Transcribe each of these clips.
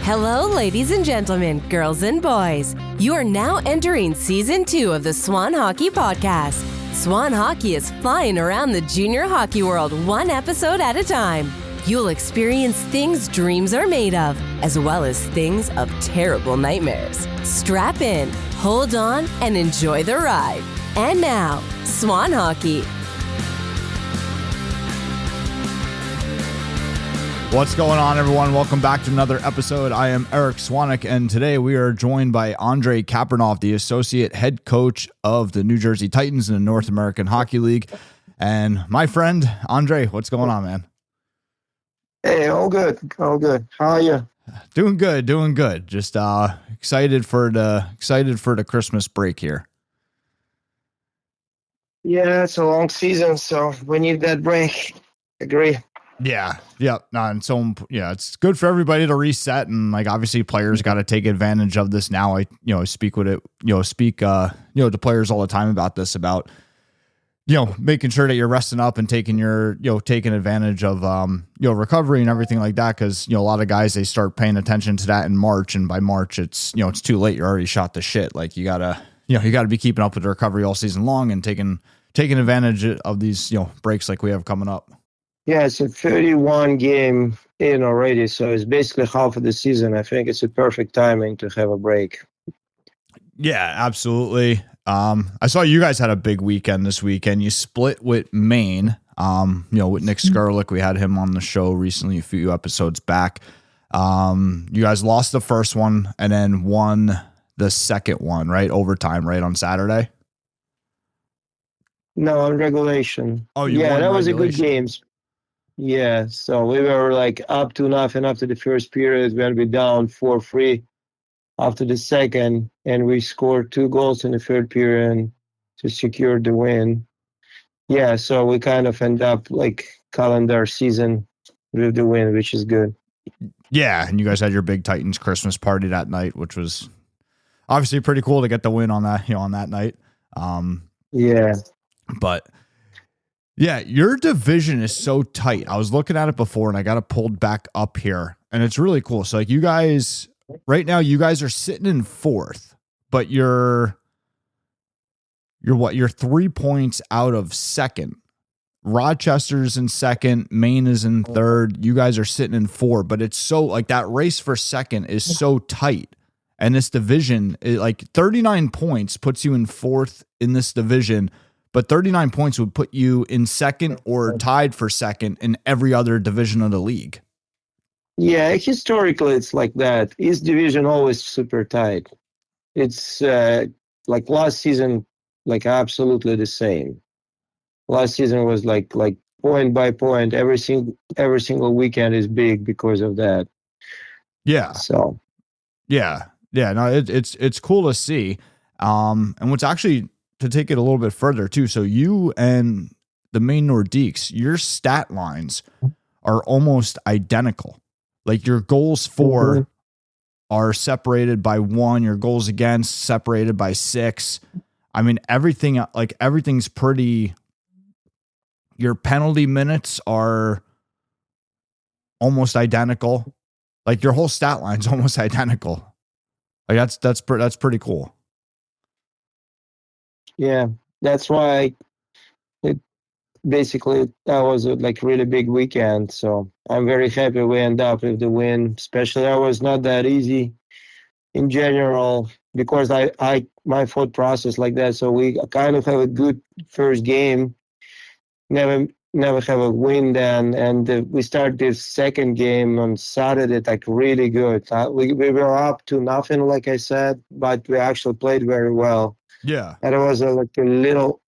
Hello, ladies and gentlemen, girls and boys. You are now entering Season 2 of the Swan Hockey Podcast. Swan Hockey is flying around the junior hockey world one episode at a time. You'll experience things dreams are made of, as well as things of terrible nightmares. Strap in, hold on, and enjoy the ride. And now, Swan Hockey. What's going on, everyone? Welcome back to another episode. I am Eric Swanek, and today we are joined by Andrey Kapranov, the associate head coach of the New Jersey Titans in the North American Hockey League. And my friend, Andrey, what's going on, man? Hey, all good. How are you? Doing good. Just excited for the Christmas break here. Yeah, it's a long season, so we need that break. Agree. Yeah. And so, it's good for everybody to reset, and like obviously players got to take advantage of this now. I speak to players all the time about this, about making sure that you're resting up and taking advantage of recovery and everything like that, because a lot of guys, they start paying attention to that in March, and by March it's too late. You're already shot to shit. Like you gotta be keeping up with the recovery all season long and taking advantage of these breaks like we have coming up. Yeah, it's a 31 game in already, so it's basically half of the season. I think it's a perfect timing to have a break. Yeah, absolutely. I saw you guys had a big weekend this weekend. You split with Maine, with Nick Skurlik. We had him on the show recently, a few episodes back. You guys lost the first one and then won the second one, right? Overtime, right, on Saturday? No, on regulation. Oh, that was a good game. Yeah, so we were like up to nothing after the first period when we down 4-3 after the second, and we scored 2 goals in the third period to secure the win. Yeah, so we kind of end up like calendar season with the win, which is good. Yeah, and you guys had your big Titans Christmas party that night, which was obviously pretty cool to get the win on that, on that night. Yeah. But yeah, your division is so tight. I was looking at it before and I got it pulled back up here, and it's really cool. So like you guys right now, you guys are sitting in fourth, but you're 3 points out of second. Rochester's in second, Maine is in third. You guys are sitting in 4, but it's so like that race for second is so tight. And this division, like 39 points puts you in fourth in this division, but 39 points would put you in second or tied for second in every other division of the league. Yeah, historically it's like that. East division always super tight. It's like last season, like absolutely the same. Last season was like point by point. Every single weekend is big because of that. Yeah. So. Yeah. No, it's cool to see. And what's actually, to take it a little bit further too. So you and the Maine Nordiques, your stat lines are almost identical. Like your goals for are separated by 1, your goals against separated by 6. I mean, everything's pretty, your penalty minutes are almost identical. Like your whole stat line's almost identical. Like that's pretty cool. Yeah, that's why that was a like really big weekend. So I'm very happy we end up with the win. Especially that was not that easy in general, because my thought process like that. So we kind of have a good first game, never have a win then, and we start this second game on Saturday like really good. We were up to nothing, like I said, but we actually played very well. Yeah. And it was like a little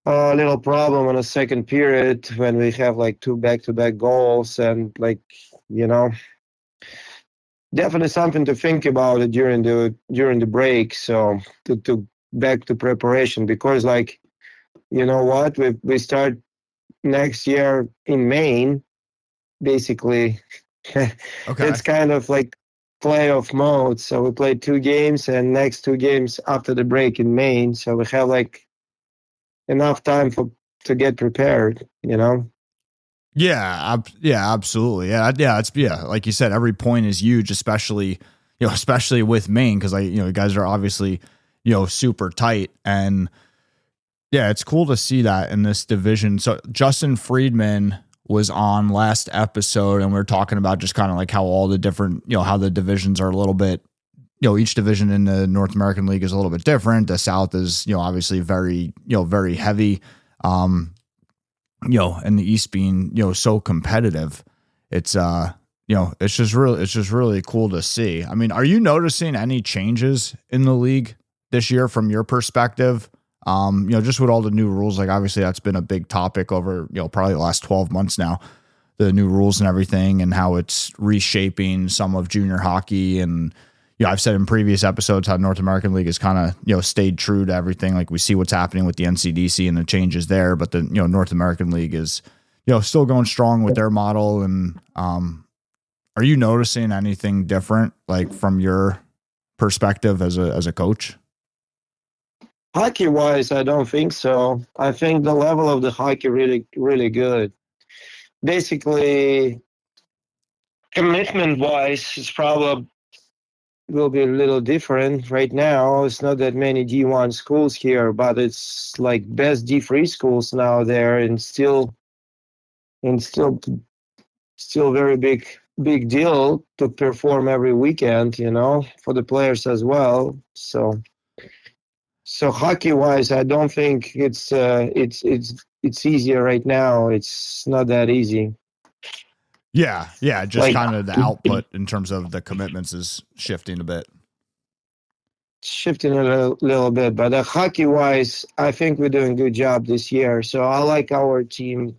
little problem in the second period when we have like 2 back-to-back goals, and like, definitely something to think about it during the break. So to back to preparation, because like, you know what, we start next year in Maine, basically. Okay. It's kind of like playoff mode. So we played 2 games, and next 2 games after the break in Maine. So we have like enough time to get prepared, Yeah, absolutely. Yeah, like you said, every point is huge, especially with Maine, because you guys are obviously super tight, and yeah, it's cool to see that in this division. So Justin Friedman was on last episode, and we were talking about just kind of like how all the different how the divisions are a little bit. Each division in the North American League is a little bit different. The South is obviously very very heavy. And the East being, so competitive, it's, it's just really cool to see. I mean, are you noticing any changes in the league this year from your perspective? Just with all the new rules, like obviously that's been a big topic over, probably the last 12 months now, the new rules and everything, and how it's reshaping some of junior hockey. And, I've said in previous episodes how North American League has kind of, stayed true to everything. Like we see what's happening with the NCDC and the changes there, but the, North American League is, still going strong with their model. And are you noticing anything different, like from your perspective as a coach? Hockey wise, I don't think so. I think the level of the hockey really, really good. Basically, commitment wise, it's probably will be a little different. Right now, it's not that many D1 schools here, but it's like best D3 schools now there, and still very big deal to perform every weekend, for the players as well. So hockey wise, I don't think it's easier right now. It's not that easy. Yeah, just kind of the output in terms of the commitments is shifting a bit. Shifting a little bit, but hockey-wise, I think we're doing a good job this year. So I like our team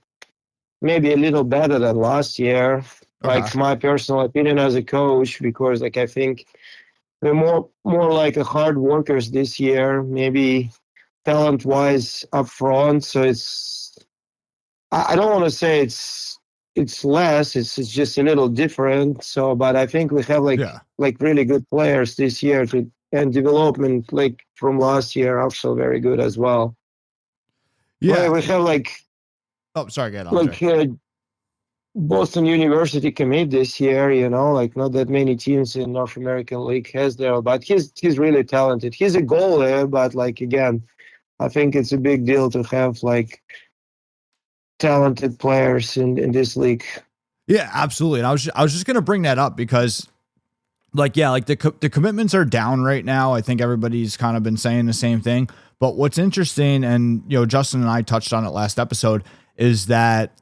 maybe a little better than last year. Okay. Like my personal opinion as a coach, because I think we're more like a hard workers this year, maybe talent-wise up front. So it's I don't want to say it's less. It's just a little different. So, but I think we have like really good players this year and development like from last year also very good as well. Yeah, we have like. Oh, sorry, get on. Boston University commit this year. Like not that many teams in North American League has there, but he's really talented. He's a goalie, but like again, I think it's a big deal to have like talented players in this league. Yeah, absolutely. And I was just going to bring that up because the commitments are down right now. I think everybody's kind of been saying the same thing, but what's interesting, and, Justin and I touched on it last episode, is that,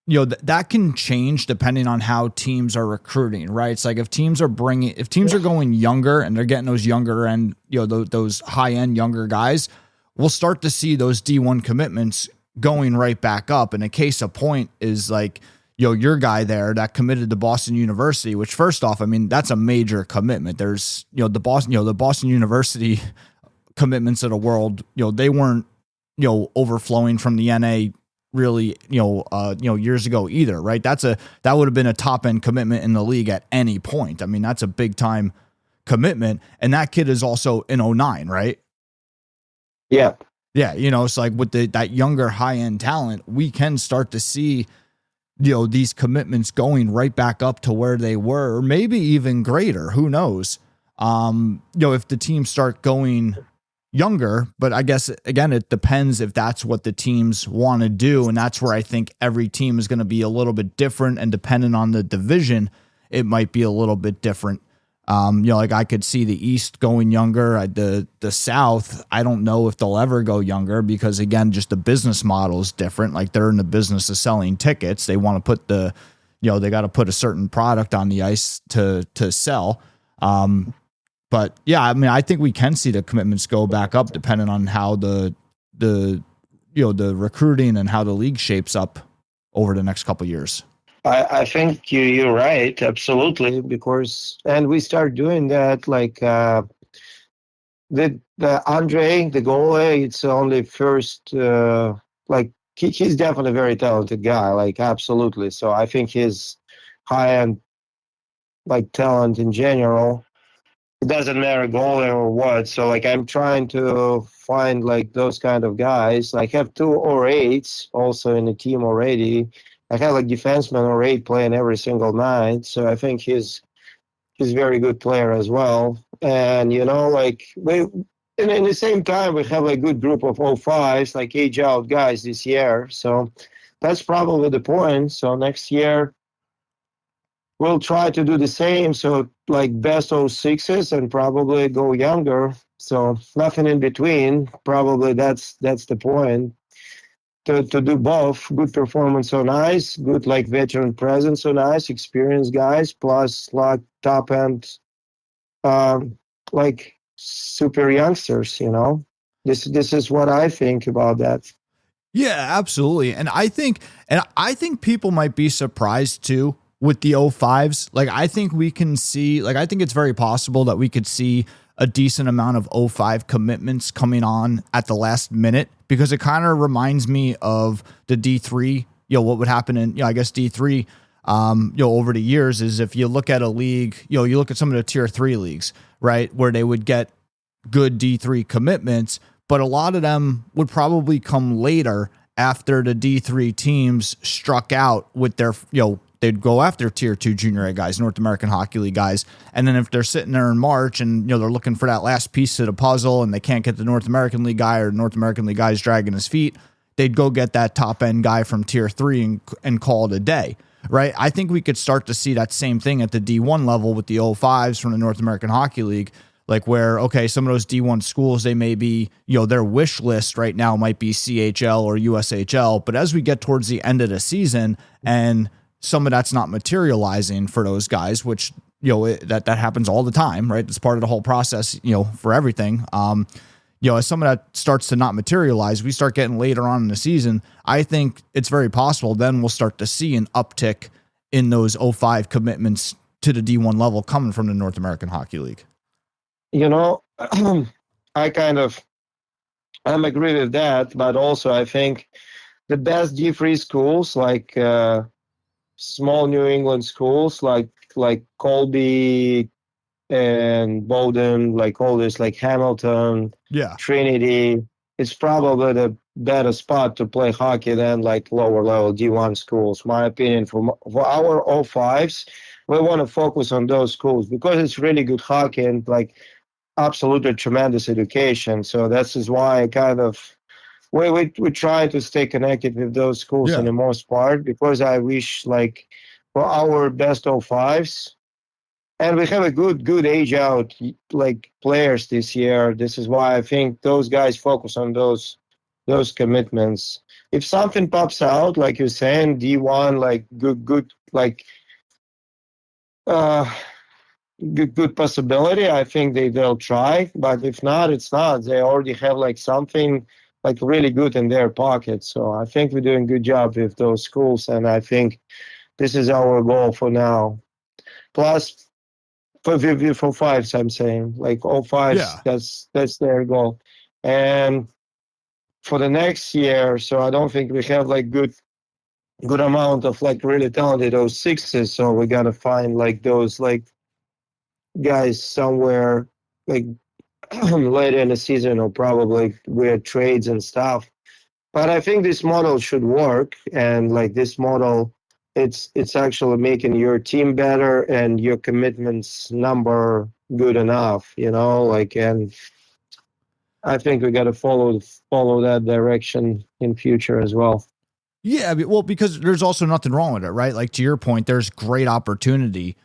that can change depending on how teams are recruiting, right? It's like if teams are going younger and they're getting those younger and, those high end younger guys, we'll start to see those D1 commitments going right back up. And a case of point is like, your guy there that committed to Boston University, which first off, I mean, that's a major commitment. There's, the Boston University commitments of the world, they weren't, overflowing from the NA really, years ago either, right? That would have been a top end commitment in the league at any point. I mean, that's a big time commitment. And that kid is also in 09, right? Yeah. Yeah. It's like with that younger high end talent, we can start to see, these commitments going right back up to where they were, or maybe even greater. Who knows? If the teams start going younger, but I guess again, it depends if that's what the teams want to do. And that's where I think every team is going to be a little bit different, and depending on the division, it might be a little bit different. Like I could see the East going younger. The South, I don't know if they'll ever go younger because again, just the business model is different. Like they're in the business of selling tickets. They want to put they got to put a certain product on the ice to sell. But yeah, I mean, I think we can see the commitments go back up depending on how the recruiting and how the league shapes up over the next couple of years. I think you're right, absolutely, and we start doing that like the Andrey, the goalie, it's only first he's definitely a very talented guy, like absolutely. So I think his high end like talent in general, it doesn't matter goalie or what. So like I'm trying to find like those kind of guys. I have 2 or 8s also in the team already. I had like defenseman or 8 playing every single night. So I think he's a very good player as well. And, like in the same time, we have a good group of 05s, like age out guys this year. So that's probably the point. So next year, we'll try to do the same. So like best 06s and probably go younger. So nothing in between. Probably that's the point. To do both, good performance on ice, good like veteran presence on ice, experienced guys, plus like top end like super youngsters. This is what I think about that. Yeah, absolutely. And I think people might be surprised too with the 05s. Like I think we can see, like I think it's very possible that we could see a decent amount of 05 commitments coming on at the last minute, because it kind of reminds me of the D3, what would happen in, I guess D3 over the years is if you look at a league, you look at some of the tier 3 leagues, right, where they would get good D3 commitments, but a lot of them would probably come later after the D3 teams struck out with their, they'd go after tier 2 junior A guys, North American Hockey League guys. And then if they're sitting there in March and, they're looking for that last piece of the puzzle and they can't get the North American League guy, or North American League guy's dragging his feet, they'd go get that top end guy from tier 3 and call it a day. Right. I think we could start to see that same thing at the D1 level with the 05s from the North American Hockey League. Like where, okay, some of those D1 schools, they may be, their wish list right now might be CHL or USHL. But as we get towards the end of the season and some of that's not materializing for those guys, which, that happens all the time, right? It's part of the whole process, for everything. As some of that starts to not materialize, we start getting later on in the season. I think it's very possible then we'll start to see an uptick in those 05 commitments to the D1 level coming from the North American Hockey League. I'm agree with that, but also I think the best D3 schools, like small New England schools, like Colby and Bowdoin, like all this, like Hamilton, Trinity, it's probably the better spot to play hockey than like lower level D1 schools. My opinion, for our 05s, we want to focus on those schools because it's really good hockey and like absolutely tremendous education. So this is why we try to stay connected with those schools in the most part, because I wish like for our best 05s, and we have a good age out like players this year. This is why I think those guys focus on those commitments. If something pops out, like you're saying, D1, like good like good possibility. I think they'll try, but if not, it's not. They already have like something like really good in their pocket. So I think we're doing a good job with those schools, and I think this is our goal for now. Plus, for fives, I'm saying like all fives. That's their goal, and for the next year. So I don't think we have like good amount of like really talented 06s. So we gotta find like those like guys somewhere like later in the season, or probably weird trades and stuff. But I think this model should work, and like this model, it's actually making your team better and your commitments number good enough, like, and I think we got to follow that direction in future as well. Yeah, well, because there's also nothing wrong with it, right? Like to your point, there's great opportunity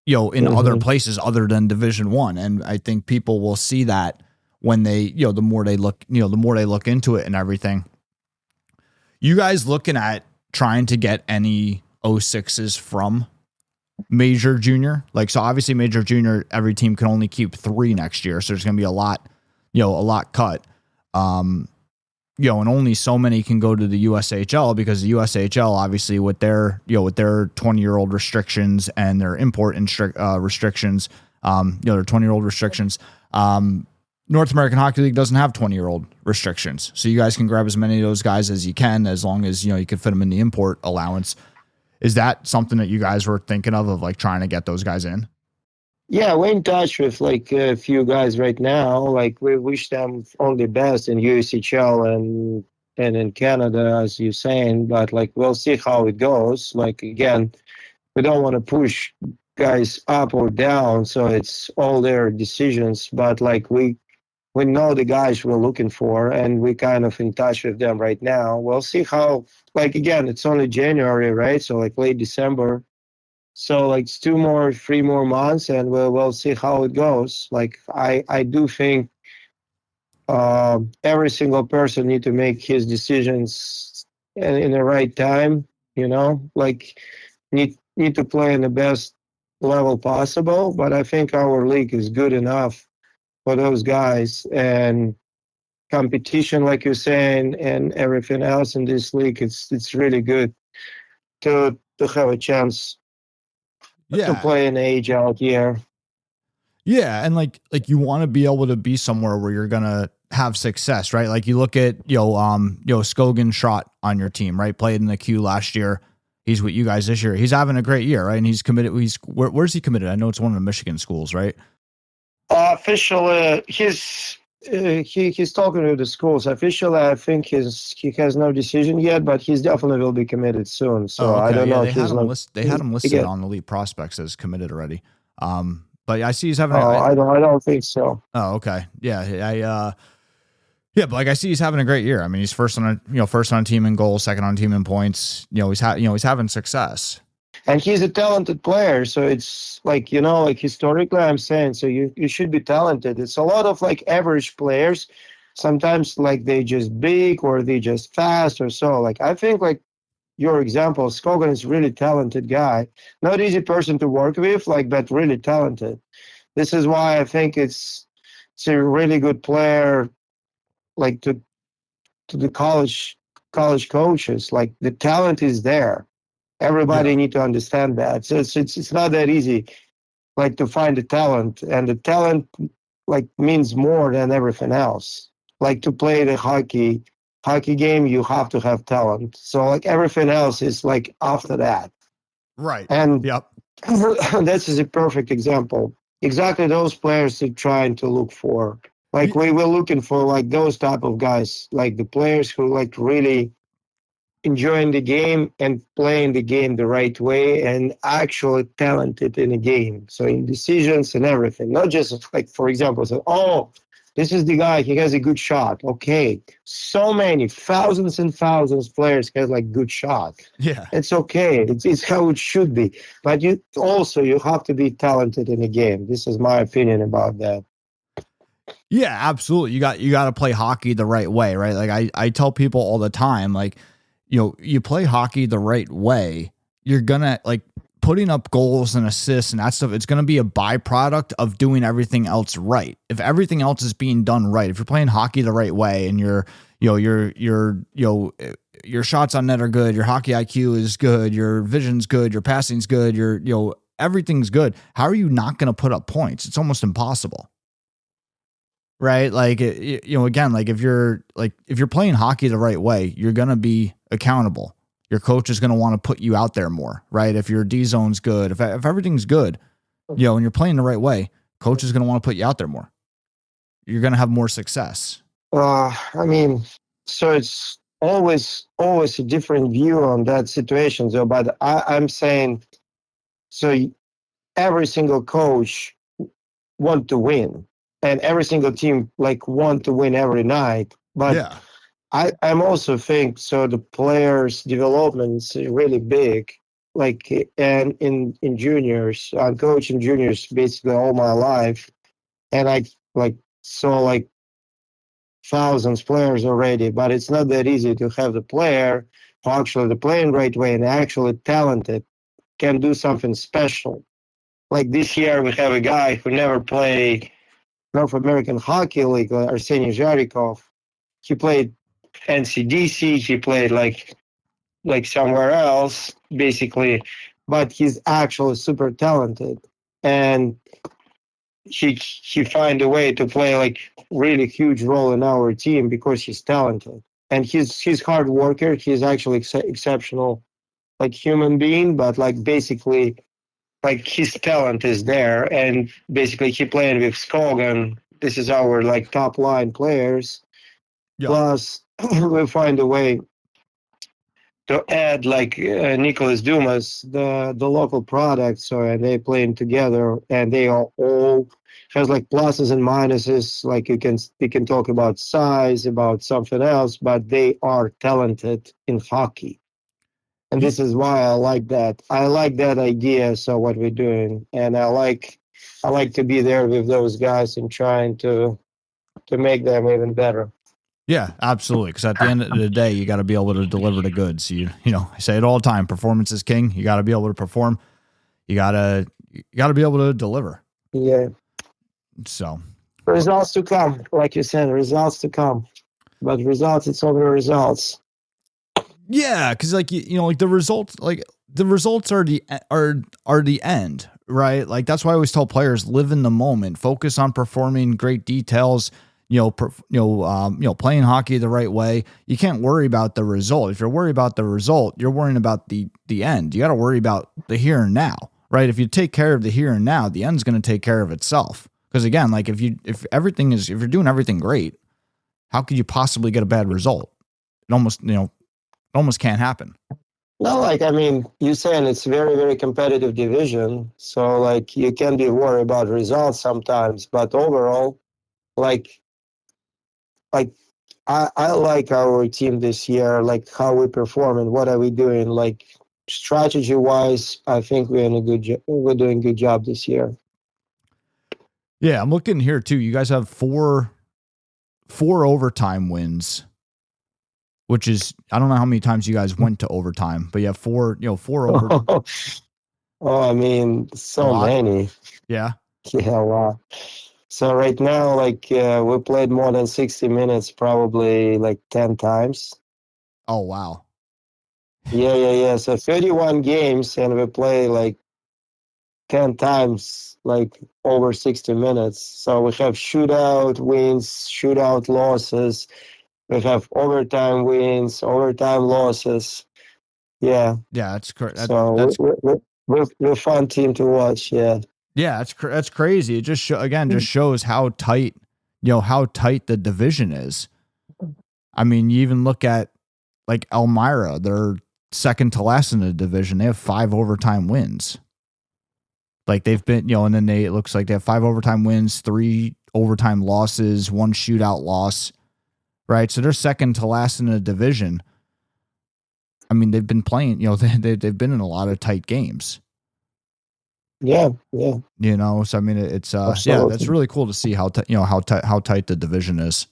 in other places other than Division I. And I think people will see that when they, the more they look, the more they look into it and everything. You guys looking at trying to get any 06s from Major Junior? Like, so obviously Major Junior, every team can only keep 3 next year. So there's going to be a lot cut. And only so many can go to the USHL, because the USHL, obviously, with their 20-year-old restrictions and their import restrictions, their 20-year-old restrictions. North American Hockey League doesn't have 20-year-old restrictions, so you guys can grab as many of those guys as you can, as long as you can fit them in the import allowance. Is that something that you guys were thinking of like trying to get those guys in? Yeah, we're in touch with like a few guys right now. Like we wish them all the best in USHL and in Canada, as you're saying. But like, we'll see how it goes. Like, again, we don't want to push guys up or down, so it's all their decisions. But like, we know the guys we're looking for, and we kind of in touch with them right now. We'll see how. Like, again, it's only January, right? So like late December. So like it's 3 more months, and we'll see how it goes. Like, I do think every single person need to make his decisions in the right time. Like, need to play in the best level possible. But I think our league is good enough for those guys, and competition, like you're saying, and everything else in this league, it's really good to have a chance to Yeah. play an age out year. Yeah, and like you want to be able to be somewhere where you're gonna have success, right? Like you look at Skogan Schrott on your team, right? Played in the Q last year. He's with you guys this year. He's having a great year, right? And he's committed. Where's he committed? I know it's one of the Michigan schools, right? Officially, he's talking to the schools. Officially, I think he has no decision yet, but he's definitely will be committed soon. So Oh, okay. I don't know They if had he's him like They had him listed again. on Elite Prospects as committed already. But I see he's having. Oh, I don't think so. Oh, okay. Yeah, yeah, but like I see he's having a great year. I mean, he's first on a team in goals, second on a team in points. He's having success. And he's a talented player, so it's like, like historically, I'm saying, so you should be talented. It's a lot of like average players. Sometimes like they just big or they just fast or so. Like, I think like your example, Skogan is really talented guy. Not easy person to work with, like, but really talented. This is why I think it's a really good player, like to the college coaches. Like, the talent is there. Everybody Yeah. need to understand that. So it's not that easy, like, to find the talent, and the talent like means more than everything else. Like, to play the hockey game, you have to have talent. So like everything else is like after that. Right. And Yep. this is a perfect example. Exactly those players they're trying to look for. Like, we were looking for like those type of guys, like the players who like really enjoying the game and playing the game the right way and actually talented in the game. So in decisions and everything, not just like, for example, say, oh, this is the guy, he has a good shot. Okay. So many thousands and thousands of players have like good shot. Yeah. It's okay. It's how it should be. But you have to be talented in the game. This is my opinion about that. Yeah, absolutely. You got to play hockey the right way, right? Like I tell people all the time, like, you play hockey the right way, you're gonna like putting up goals and assists and that stuff. It's gonna be a byproduct of doing everything else right. If everything else is being done right, if you're playing hockey the right way and your shots on net are good, your hockey IQ is good, your vision's good, your passing's good, your everything's good. How are you not gonna put up points? It's almost impossible. Right. Like, again, like if you're playing hockey the right way, you're going to be accountable. Your coach is going to want to put you out there more, right? If your D zone's good, if everything's good, and you're playing the right way, coach is going to want to put you out there more. You're going to have more success. I mean, so it's always a different view on that situation. So, but I'm saying, so every single coach want to win, and every single team like want to win every night. But Yeah. I'm also think so the players' development is really big. Like, and in juniors, I'm coaching juniors basically all my life, and I like saw like thousands players already. But it's not that easy to have the player who actually playing right way and actually talented can do something special. Like this year, we have a guy who never played North American Hockey League, Arsenii Zharikov. He played NCDC. He played like somewhere else, basically, but he's actually super talented, and he find a way to play like really huge role in our team because he's talented and he's hard worker. He's actually exceptional, like human being, but like basically like his talent is there, and basically he playing with Skogan. This is our like top line players. Yeah. Plus we find a way to add like Nicholas Dumas, the local product. So they playing together, and they are all has like pluses and minuses. Like you can talk about size, about something else, but they are talented in hockey, and this is why I like that. I like that idea. So what we're doing, and I like to be there with those guys and trying to make them even better. Yeah, absolutely. Because at the end of the day, you got to be able to deliver the goods. You know, I say it all the time. Performance is king. You got to be able to perform. You gotta be able to deliver. Yeah. So Results to come, like you said, results to come. But results, it's over results. yeah, because like you know, like the results are the end, right? Like that's why I always tell players, live in the moment, focus on performing great details. Playing hockey the right way. You can't worry about the result. If you're worried about the result, you're worrying about the end. You got to worry about the here and now, right? If you take care of the here and now, the end's going to take care of itself. Because again, like if you're doing everything great, how could you possibly get a bad result? It almost can't happen. No, like, I mean, you're saying it's very, very competitive division. So, like, you can be worried about results sometimes. But overall, like I like our team this year, like how we perform and what are we doing. Like, strategy wise, I think we're doing a good job this year. Yeah, I'm looking here too. You guys have four overtime wins, which is, I don't know how many times you guys went to overtime, but you have four overtime. Oh, I mean, so many. Yeah. Yeah, wow. So right now, like we played more than 60 minutes, probably like 10 times. Oh, wow. Yeah. So 31 games, and we play like 10 times, like over 60 minutes. So we have shootout wins, shootout losses. We have overtime wins, overtime losses. Yeah. Yeah, that's correct. So we're a fun team to watch. Yeah. Yeah, that's crazy. It just shows how tight, how tight the division is. I mean, you even look at like Elmira, they're second to last in the division. They have 5 overtime wins. Like they've been, and then it looks like they have 5 overtime wins, 3 overtime losses, 1 shootout loss, right? So they're second to last in the division. I mean, they've been playing, they've been in a lot of tight games. Yeah. So I mean, it's that's really cool to see how tight the division is.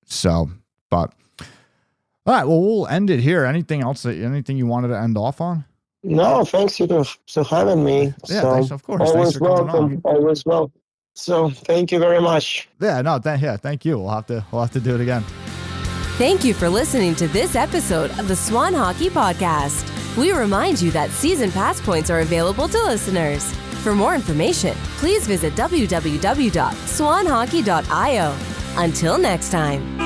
So, but all right, well, we'll end it here. Anything you wanted to end off on? No, thanks you for having me. Yeah, so, thanks, of course. Always Thanks for coming welcome. on. Always welcome. So thank you very much. Yeah, no, thank you. We'll have to do it again. Thank you for listening to this episode of the Swan Hockey Podcast. We remind you that season pass points are available to listeners. For more information, please visit www.swanhockey.io. Until next time.